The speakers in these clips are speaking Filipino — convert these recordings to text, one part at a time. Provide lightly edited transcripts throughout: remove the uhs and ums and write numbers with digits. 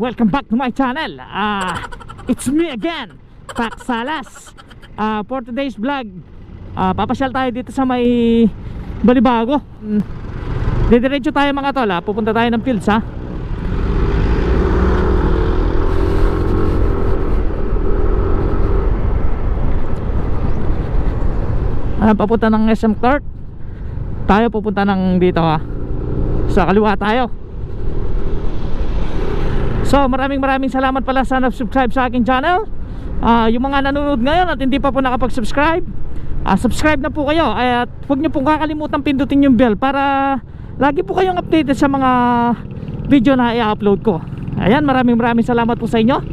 welcome back to my channel. It's me again, Pak Salas. For today's vlog, papasyal tayo dito sa may Balibago. Didiretso tayo mga tol, pupunta tayo ng fields ha. Papunta ng SM Clark. Tayo pupunta ng dito ha, sa kaliwa tayo. So maraming salamat pala sa nag-subscribe sa aking channel. Yung mga nanonood ngayon at hindi pa po nakapag-subscribe, subscribe na po kayo. At huwag nyo pong kakalimutan pindutin yung bell para lagi po kayong updated sa mga video na i-upload ko. Ayan, maraming salamat po sa inyo.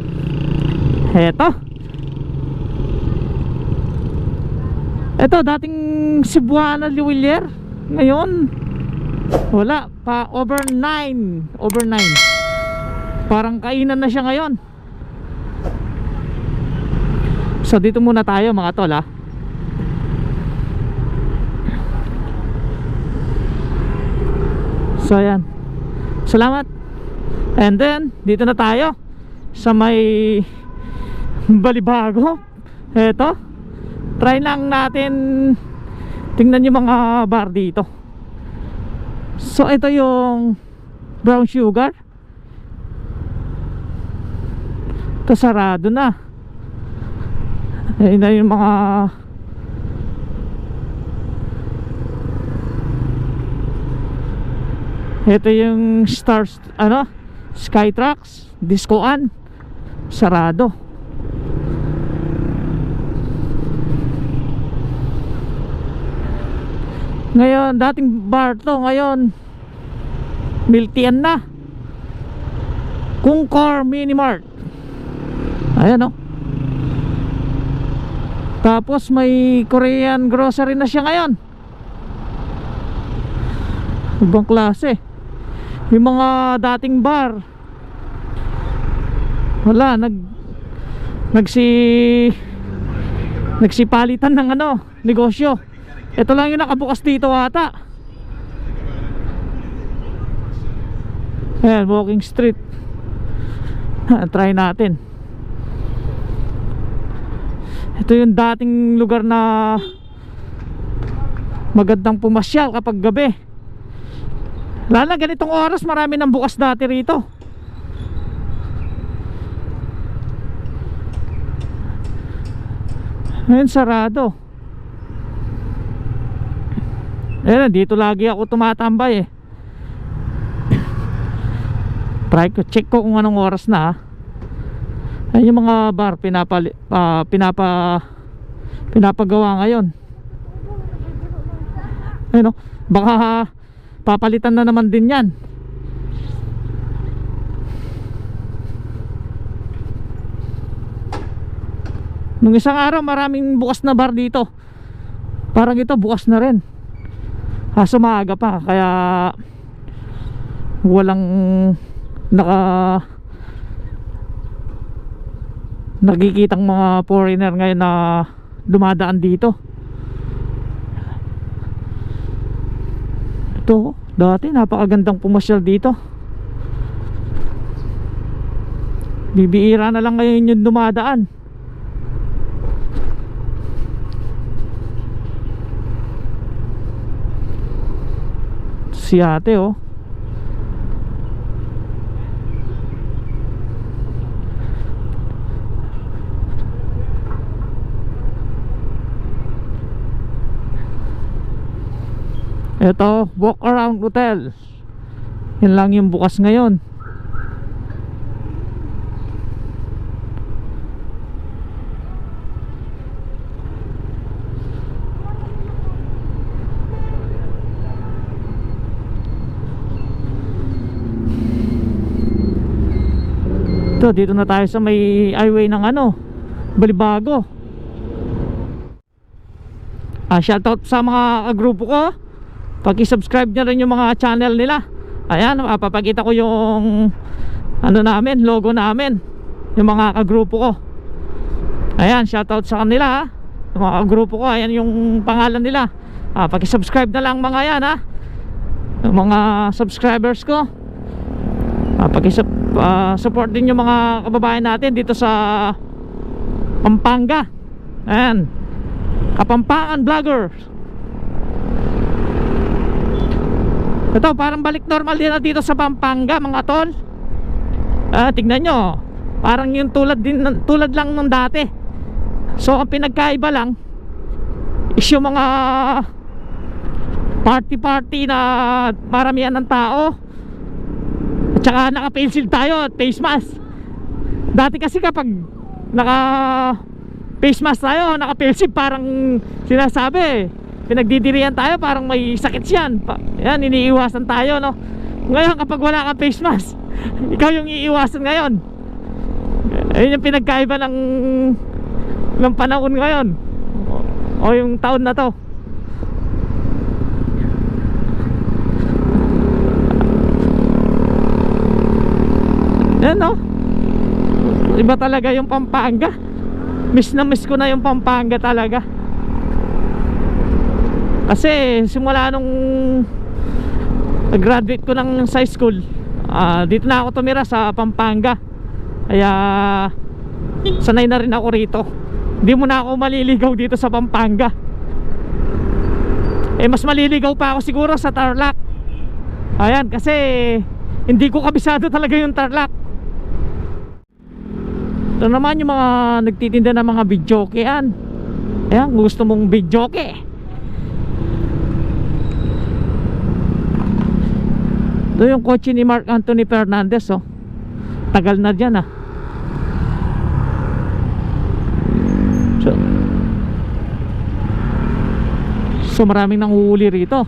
Ito dating Cebuana Liwilier. Ngayon wala pa, over 9. Parang kainan na siya ngayon. So dito muna tayo mga tol ha. So ayan, salamat. And then dito na tayo sa may Balibago. Eto, try lang natin tingnan yung mga bar dito. So ito yung Brown Sugar. Ito sarado na. Ayun na yung mga ito yung Stars, Skytrax, Discoan, sarado. Ngayon, dating bar to, ngayon Miltian na. Kungkor Mini Mart. Ayan o. Tapos may Korean grocery na siya ngayon. Ibang klase. Yung mga dating bar, wala, nagsipalitan ng negosyo. Ito lang yung nakabukas dito ata. Ayan, walking street. Try natin. Ito yung dating lugar na magandang pumasyal kapag gabi. Lalo na ganitong oras, marami nang bukas dati rito. Ngayon sarado. Ayan, dito lagi ako tumatambay eh. Try ko, check ko kung anong oras na ha. Ayun yung mga bar pinapagawa ngayon. Ayun, baka papalitan na naman din yan. Nung isang araw maraming bukas na bar dito. Parang ito bukas na rin. Maaga pa, kaya walang nakikitang mga foreigner ngayon na dumadaan dito. Ito, dati napakagandang pumasyal dito. Bibiira na lang ngayon yung dumadaan. Si ate oh. Ito, walk around hotel. Yan lang yung bukas ngayon. Ito, dito na tayo sa may highway ng Balibago. Shoutout sa mga grupo ko. Paki-subscribe nyo rin yung mga channel nila. Ayan, papakita ko yung namin, logo namin, yung mga kagrupo ko. Ayan, shoutout sa kanila ha. Yung mga kagrupo ko, ayan yung pangalan nila. Paki-subscribe na lang mga yan ha, yung mga subscribers ko. Support din yung mga kababayan natin dito sa Pampanga. Ayan, Kapampangan Vlogger. Ito parang balik normal din na dito sa Pampanga mga tol. Tignan nyo, parang yung tulad lang ng dati. So ang pinagkaiba lang is yung mga party na maramihan ng tao, at saka naka-face shield tayo at face mask. Dati kasi kapag naka face mask tayo, naka-face shield, parang sinasabi pinagdidirihan tayo, parang may sakit yan. Yan, iniiwasan tayo, no? Ngayon kapag wala kang face mask, ikaw yung iiwasan ngayon. Ayun yung pinagkaiba ng panahon ngayon, o yung taon na to. Yan, no? Iba talaga yung Pampanga. Miss na miss ko na yung Pampanga talaga. Kasi simula nung graduate ko ng high school, dito na ako tumira sa Pampanga. Kaya sanay na rin ako rito. Hindi mo na ako maliligaw dito sa Pampanga. Mas maliligaw pa ako siguro sa Tarlac. Ayan, kasi hindi ko kabisado talaga yung Tarlac. Ito naman yung mga nagtitinda ng mga videoke. Ayan, gusto mong videoke. Ito yung kotse ni Mark Anthony Fernandez, oh. Tagal na dyan, So maraming nanguhuli rito.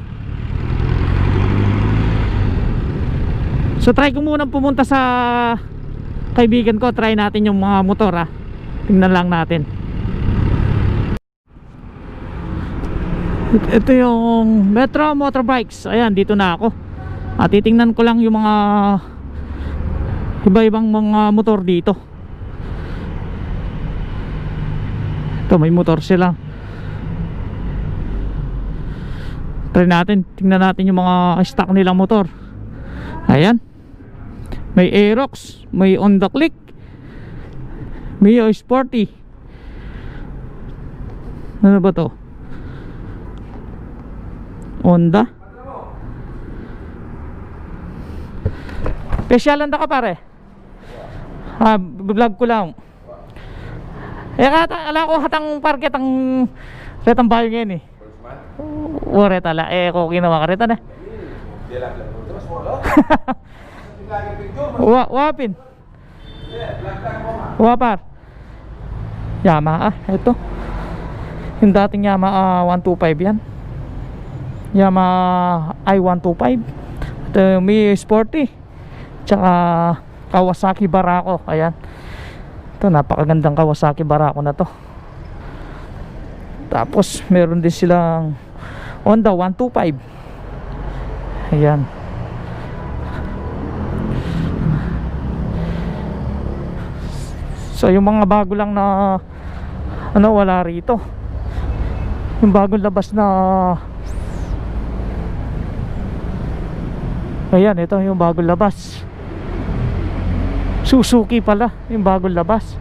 So try ko munang pumunta sa kaibigan ko, try natin yung mga motor, tingnan lang natin. Ito yung Metro Motorbikes. Ayan, dito na ako. Titingnan ko lang yung mga iba-ibang mga motor dito. Ito, may motor sila. Try natin, tingnan natin yung mga stock nilang motor. Ayan, may Aerox, may Honda Click, Mio Sporty. Ano ba to? Honda. Pesyalan ka pare. Vlog ko lang. Ala ko hatang parket ang retang bayo ngayon eh. Retala ko ginawa ka reta na. Wapin. Wapar. Yamaha, ito. Yung dating Yamaha 125 yan. Yamaha i125. Ito may Sporty. Tsaka Kawasaki Barako. Ayan. Ito, napakagandang Kawasaki Barako na to. Tapos meron din silang Honda 125. Ayan. So yung mga bago lang na wala rito. Yung bagong labas na, ayan, ito yung bagong labas. Suzuki pala yung bagong labas.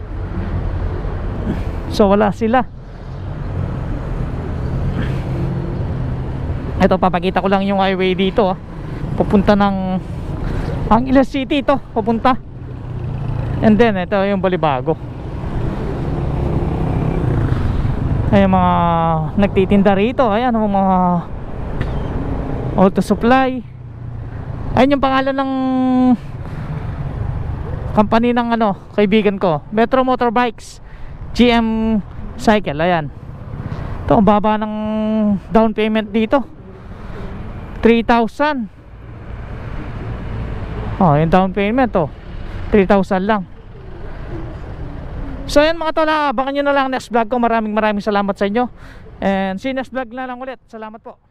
So wala sila. Ito, papakita ko lang yung highway dito, papunta ng Angeles City ito, papunta. And then ito yung Balibago. Ay, mga nagtitinda rito. Ayan, mga auto supply. Ayun yung pangalan ng company ng kaibigan ko, Metro Motorbikes, GM Cycle. Ayan. Ito, ang baba ng down payment dito, 3,000. Yung down payment 3,000 lang. So yan mga tol, abangan nyo na lang next vlog ko. Maraming salamat sa inyo. And see you next vlog na lang ulit. Salamat po.